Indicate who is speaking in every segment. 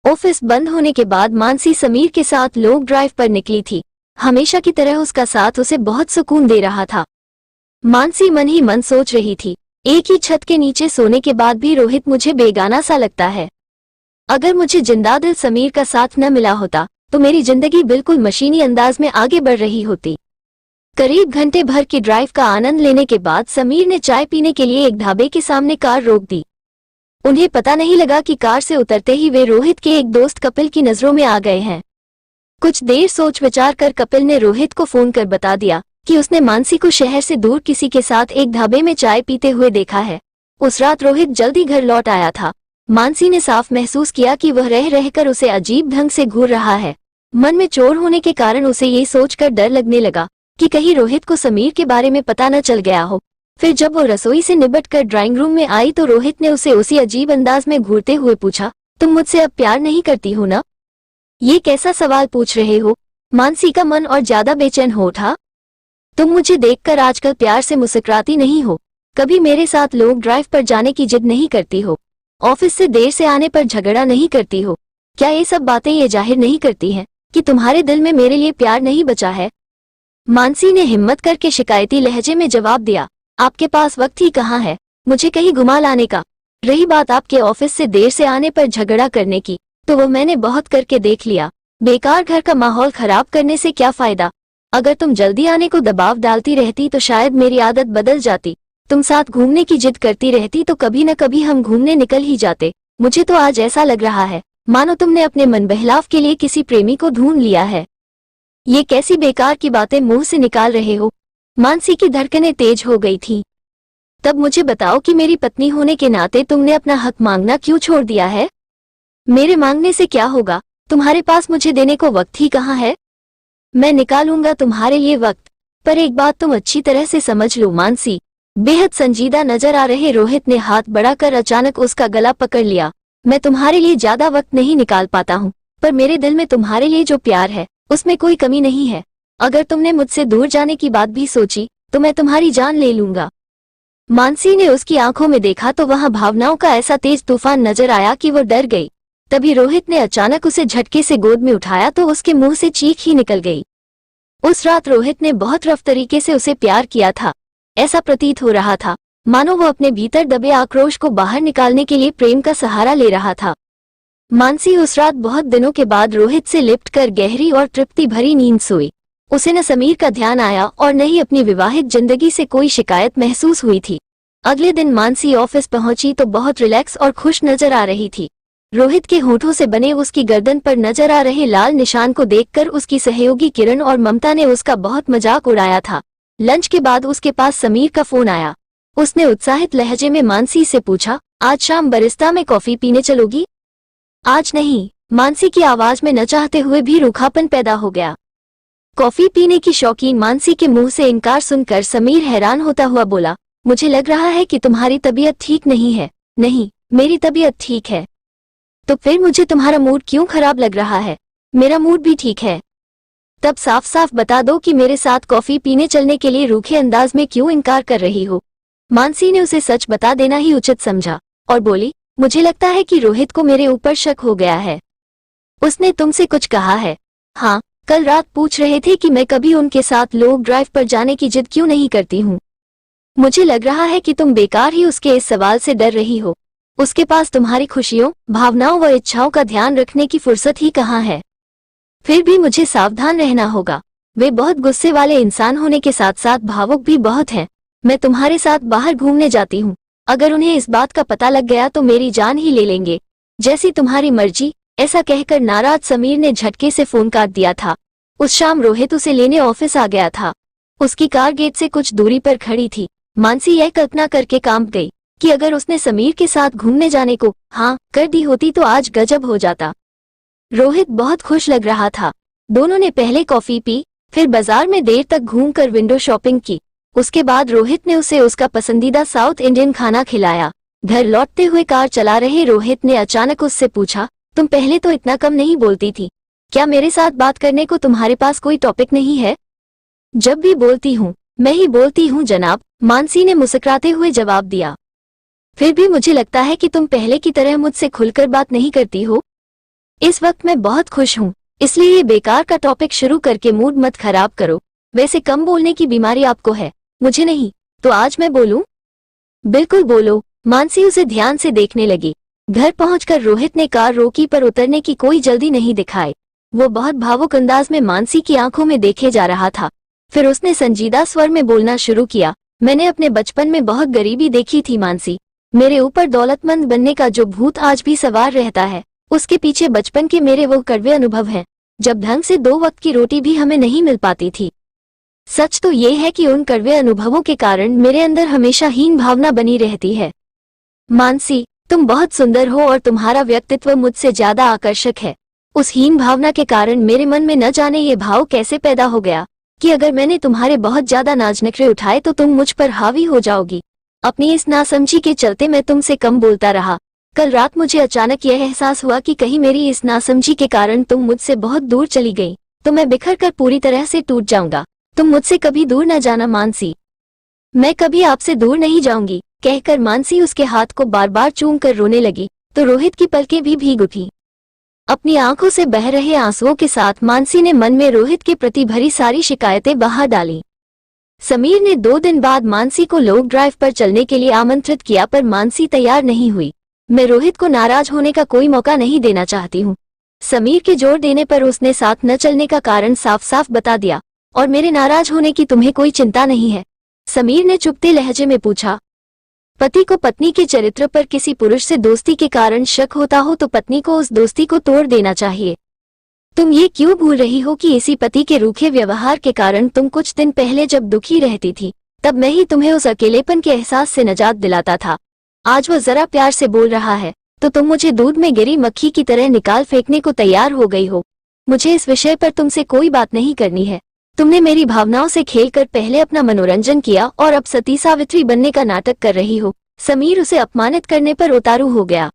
Speaker 1: Office बंद होने के बाद मानसी समीर के साथ लॉन्ग ड्राइव पर निकली थी। हमेशा की तरह उसका साथ उसे बहुत सुकून दे रहा था। मानसी मन ही मन सोच रही थी, एक ही छत के नीचे सोने के बाद भी रोहित मुझे बेगाना सा लगता है। अगर मुझे जिंदा दिल समीर का साथ न मिला होता तो मेरी जिंदगी बिल्कुल मशीनी अंदाज में आगे बढ़ रही होती। करीब घंटे भर की ड्राइव का आनंद लेने के बाद समीर ने चाय पीने के लिए एक ढाबे के सामने कार रोक दी। उन्हें पता नहीं लगा कि कार से उतरते ही वे रोहित के एक दोस्त कपिल की नजरों में आ गए हैं। कुछ देर सोच विचार कर कपिल ने रोहित को फोन कर बता दिया कि उसने मानसी को शहर से दूर किसी के साथ एक ढाबे में चाय पीते हुए देखा है। उस रात रोहित जल्दी घर लौट आया था। मानसी ने साफ महसूस किया कि वह रह रहकर उसे अजीब ढंग से घूर रहा है। मन में चोर होने के कारण उसे ये सोचकर डर लगने लगा कि कहीं रोहित को समीर के बारे में पता न चल गया हो। फिर जब वो रसोई से निपटकर ड्राइंग रूम में आई तो रोहित ने उसे उसी अजीब अंदाज में घूरते हुए पूछा, तुम मुझसे अब प्यार नहीं करती हो ना? ये कैसा सवाल पूछ रहे हो? मानसी का मन और ज्यादा बेचैन हो उठा। तुम मुझे देखकर आजकल प्यार से मुस्कुराती नहीं हो, कभी मेरे साथ लॉन्ग ड्राइव पर जाने की जिद नहीं करती हो, ऑफिस से देर से आने पर झगड़ा नहीं करती हो। क्या ये सब बातें ये जाहिर नहीं करती हैं कि तुम्हारे दिल में मेरे लिए प्यार नहीं बचा है? मानसी ने हिम्मत करके शिकायती लहजे में जवाब दिया, आपके पास वक्त ही कहाँ है मुझे कहीं घुमा लाने का। रही बात आपके ऑफिस से देर से आने पर झगड़ा करने की, तो वो मैंने बहुत करके देख लिया। बेकार घर का माहौल खराब करने से क्या फायदा? अगर तुम जल्दी आने को दबाव डालती रहती तो शायद मेरी आदत बदल जाती। तुम साथ घूमने की जिद करती रहती तो कभी न कभी हम घूमने निकल ही जाते। मुझे तो आज ऐसा लग रहा है मानो तुमने अपने मन बहलाव के लिए किसी प्रेमी को ढूंढ लिया है। ये कैसी बेकार की बातें मुंह से निकाल रहे हो? मानसी की धड़कनें तेज हो गई थी। तब मुझे बताओ कि मेरी पत्नी होने के नाते तुमने अपना हक मांगना क्यों छोड़ दिया है? मेरे मांगने से क्या होगा? तुम्हारे पास मुझे देने को वक्त ही कहाँ है? मैं निकालूंगा तुम्हारे लिए वक्त, पर एक बात तुम अच्छी तरह से समझ लो मानसी। बेहद संजीदा नजर आ रहे रोहित ने हाथ बढ़ाकर अचानक उसका गला पकड़ लिया। मैं तुम्हारे लिए ज्यादा वक्त नहीं निकाल पाता हूँ, पर मेरे दिल में तुम्हारे लिए जो प्यार है उसमें कोई कमी नहीं है। अगर तुमने मुझसे दूर जाने की बात भी सोची तो मैं तुम्हारी जान ले लूंगा। मानसी ने उसकी आंखों में देखा तो वहां भावनाओं का ऐसा तेज तूफान नजर आया कि वो डर गई। तभी रोहित ने अचानक उसे झटके से गोद में उठाया तो उसके मुंह से चीख ही निकल गई। उस रात रोहित ने बहुत रफ तरीके से उसे प्यार किया था। ऐसा प्रतीत हो रहा था मानो वो अपने भीतर दबे आक्रोश को बाहर निकालने के लिए प्रेम का सहारा ले रहा था। मानसी उस रात बहुत दिनों के बाद रोहित से लिपटकर गहरी और तृप्ति भरी नींद सोई। उसे न समीर का ध्यान आया और न ही अपनी विवाहित जिंदगी से कोई शिकायत महसूस हुई थी। अगले दिन मानसी ऑफिस पहुंची तो बहुत रिलैक्स और खुश नजर आ रही थी। रोहित के होठों से बने उसकी गर्दन पर नजर आ रहे लाल निशान को देखकर उसकी सहयोगी किरण और ममता ने उसका बहुत मजाक उड़ाया था। लंच के बाद उसके पास समीर का फोन आया। उसने उत्साहित लहजे में मानसी से पूछा, आज शाम बरिस्ता में कॉफी पीने चलोगी? आज नहीं, मानसी की आवाज में न चाहते हुए भी रूखापन पैदा हो गया। कॉफी पीने की शौकीन मानसी के मुंह से इनकार सुनकर समीर हैरान होता हुआ बोला, मुझे लग रहा है कि तुम्हारी तबीयत ठीक नहीं है। नहीं, मेरी तबीयत ठीक है। तो फिर मुझे तुम्हारा मूड क्यों खराब लग रहा है? मेरा मूड भी ठीक है। तब साफ साफ बता दो कि मेरे साथ कॉफी पीने चलने के लिए रूखे अंदाज में क्यों इनकार कर रही हो। मानसी ने उसे सच बता देना ही उचित समझा और बोली, मुझे लगता है कि रोहित को मेरे ऊपर शक हो गया है। उसने तुमसे कुछ कहा है? हाँ, कल रात पूछ रहे थे कि मैं कभी उनके साथ लॉन्ग ड्राइव पर जाने की जिद क्यों नहीं करती हूँ। मुझे लग रहा है कि तुम बेकार ही उसके इस सवाल से डर रही हो। उसके पास तुम्हारी खुशियों, भावनाओं व इच्छाओं का ध्यान रखने की फुर्सत ही कहाँ है। फिर भी मुझे सावधान रहना होगा। वे बहुत गुस्से वाले इंसान होने के साथ साथ भावुक भी बहुत हैं। मैं तुम्हारे साथ बाहर घूमने जाती हूँ, अगर उन्हें इस बात का पता लग गया तो मेरी जान ही ले लेंगे। जैसी तुम्हारी मर्जी। ऐसा कहकर नाराज समीर ने झटके से फोन काट दिया था। उस शाम रोहित उसे लेने ऑफिस आ गया था। उसकी कार गेट से कुछ दूरी पर खड़ी थी। मानसी यह कल्पना करके कांप गई कि अगर उसने समीर के साथ घूमने जाने को हाँ कर दी होती तो आज गजब हो जाता। रोहित बहुत खुश लग रहा था। दोनों ने पहले कॉफी पी, फिर बाजार में देर तक घूमकर विंडो शॉपिंग की। उसके बाद रोहित ने उसे उसका पसंदीदा साउथ इंडियन खाना खिलाया। घर लौटते हुए कार चला रहे रोहित ने अचानक उससे पूछा, तुम पहले तो इतना कम नहीं बोलती थी, क्या मेरे साथ बात करने को तुम्हारे पास कोई टॉपिक नहीं है? जब भी बोलती हूँ मैं ही बोलती हूँ जनाब, मानसी ने मुस्कुराते हुए जवाब दिया। फिर भी मुझे लगता है कि तुम पहले की तरह मुझसे खुलकर बात नहीं करती हो। इस वक्त मैं बहुत खुश हूँ, इसलिए ये बेकार का टॉपिक शुरू करके मूड मत खराब करो। वैसे कम बोलने की बीमारी आपको है, मुझे नहीं, तो आज मैं बोलूं? बिल्कुल बोलो। मानसी उसे ध्यान से देखने लगी। घर पहुंचकर रोहित ने कार रोकी पर उतरने की कोई जल्दी नहीं दिखाई। वो बहुत भावुक अंदाज में मानसी की आंखों में देखे जा रहा था। फिर उसने संजीदा स्वर में बोलना शुरू किया, मैंने अपने बचपन में बहुत गरीबी देखी थी मानसी। मेरे ऊपर दौलतमंद बनने का जो भूत आज भी सवार रहता है, उसके पीछे बचपन के मेरे वो कड़वे अनुभव हैं, जब ढंग से 2 वक्त की रोटी भी हमें नहीं मिल पाती थी। सच तो ये है कि उन कड़वे अनुभवों के कारण मेरे अंदर हमेशा हीन भावना बनी रहती है। मानसी, तुम बहुत सुंदर हो और तुम्हारा व्यक्तित्व मुझसे ज्यादा आकर्षक है। उस हीन भावना के कारण मेरे मन में न जाने ये भाव कैसे पैदा हो गया कि अगर मैंने तुम्हारे बहुत ज्यादा नाज नखरे उठाए तो तुम मुझ पर हावी हो जाओगी। अपनी इस नासमझी के चलते मैं तुमसे कम बोलता रहा। कल रात मुझे अचानक यह एहसास हुआ कि कहीं मेरी इस नासमझी के कारण तुम मुझसे बहुत दूर चली गई तो मैं बिखर कर पूरी तरह से टूट जाऊंगा। तुम मुझसे कभी दूर न जाना मानसी। मैं कभी आपसे दूर नहीं जाऊंगी, कहकर मानसी उसके हाथ को बार बार चूम कर रोने लगी तो रोहित की पलकें भी भीग उठी। अपनी आंखों से बह रहे आंसुओं के साथ मानसी ने मन में रोहित के प्रति भरी सारी शिकायतें बहा डाली। समीर ने 2 दिन बाद मानसी को लॉन्ग ड्राइव पर चलने के लिए आमंत्रित किया पर मानसी तैयार नहीं हुई। मैं रोहित को नाराज होने का कोई मौका नहीं देना चाहती हूँ। समीर के जोर देने पर उसने साथ न चलने का कारण साफ साफ बता दिया, और मेरे नाराज होने की तुम्हें कोई चिंता नहीं है? समीर ने चुपते लहजे में पूछा। पति को पत्नी के चरित्र पर किसी पुरुष से दोस्ती के कारण शक होता हो तो पत्नी को उस दोस्ती को तोड़ देना चाहिए। तुम ये क्यों भूल रही हो कि इसी पति के रूखे व्यवहार के कारण तुम कुछ दिन पहले जब दुखी रहती थी तब मैं ही तुम्हें उस अकेलेपन के एहसास से निजात दिलाता था। आज वो जरा प्यार से बोल रहा है तो तुम मुझे दूध में गिरी मक्खी की तरह निकाल फेंकने को तैयार हो गई हो। मुझे इस विषय पर तुमसे कोई बात नहीं करनी है। तुमने मेरी भावनाओं से खेलकर पहले अपना मनोरंजन किया और अब सती सावित्री बनने का नाटक कर रही हो। समीर उसे अपमानित करने पर उतारू हो गया।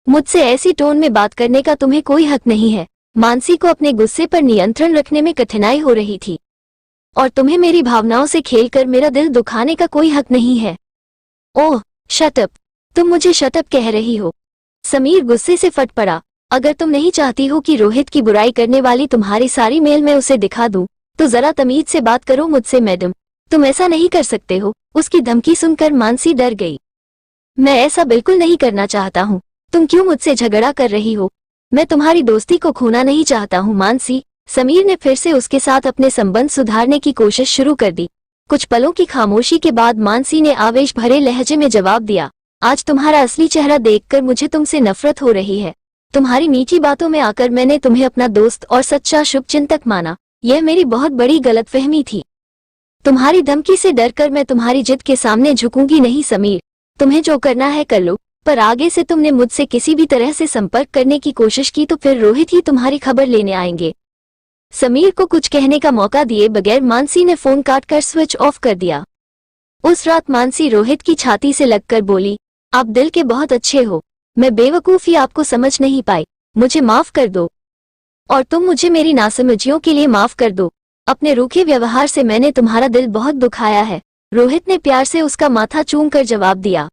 Speaker 1: मुझसे ऐसी टोन में बात करने का तुम्हें कोई हक नहीं है। मानसी को अपने गुस्से पर नियंत्रण रखने में कठिनाई हो रही थी, और तुम्हें मेरी भावनाओं से खेलकर मेरा दिल दुखाने का कोई हक नहीं है। ओह शट अप, तुम मुझे शट अप कह रही हो? समीर गुस्से से फट पड़ा। अगर तुम नहीं चाहती हो कि रोहित की बुराई करने वाली तुम्हारी सारी मेल मैं उसे दिखा दूं तो जरा तमीज से बात करो मुझसे मैडम। तुम ऐसा नहीं कर सकते हो। उसकी धमकी सुनकर मानसी डर गई। मैं ऐसा बिल्कुल नहीं करना चाहता हूँ। तुम क्यों मुझसे झगड़ा कर रही हो? मैं तुम्हारी दोस्ती को खोना नहीं चाहता हूँ मानसी। समीर ने फिर से उसके साथ अपने संबंध सुधारने की कोशिश शुरू कर दी। कुछ पलों की खामोशी के बाद मानसी ने आवेश भरे लहजे में जवाब दिया, आज तुम्हारा असली चेहरा देखकर मुझे तुमसे नफरत हो रही है। तुम्हारी मीठी बातों में आकर मैंने तुम्हें अपना दोस्त और सच्चा शुभचिंतक माना। यह मेरी बहुत बड़ी गलतफहमी थी। तुम्हारी धमकी से डरकर मैं तुम्हारी जिद के सामने झुकूंगी नहीं समीर। तुम्हें जो करना है कर लो, पर आगे से तुमने मुझसे किसी भी तरह से संपर्क करने की कोशिश की तो फिर रोहित ही तुम्हारी खबर लेने आएंगे। समीर को कुछ कहने का मौका दिए बगैर मानसी ने फोन काटकर स्विच ऑफ कर दिया। उस रात मानसी रोहित की छाती से लगकर बोली, आप दिल के बहुत अच्छे हो। मैं बेवकूफी आपको समझ नहीं पाई। मुझे माफ कर दो, और तुम मुझे मेरी नासमझियों के लिए माफ कर दो। अपने रूखे व्यवहार से मैंने तुम्हारा दिल बहुत दुखाया है। रोहित ने प्यार से उसका माथा चूमकर जवाब दिया।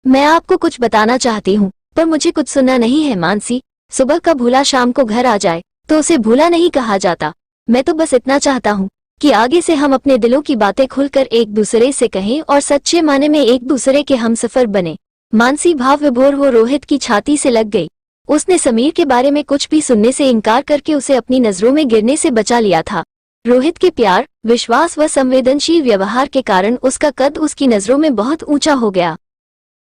Speaker 1: मैं आपको कुछ बताना चाहती हूँ पर मुझे कुछ सुनना नहीं है मानसी। सुबह का भूला शाम को घर आ जाए तो उसे भूला नहीं कहा जाता। मैं तो बस इतना चाहता हूँ कि आगे से हम अपने दिलों की बातें खुलकर एक दूसरे से कहें और सच्चे माने में एक दूसरे के हमसफर बने। मानसी भाव विभोर हो रोहित की छाती से लग गई। उसने समीर के बारे में कुछ भी सुनने से इनकार करके उसे अपनी नजरों में गिरने से बचा लिया था। रोहित के प्यार, विश्वास व संवेदनशील व्यवहार के कारण उसका कद उसकी नजरों में बहुत ऊंचा हो गया।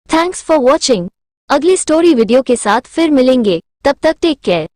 Speaker 1: Thanks for watching. अगली स्टोरी वीडियो के साथ फिर मिलेंगे, तब तक टेक केयर।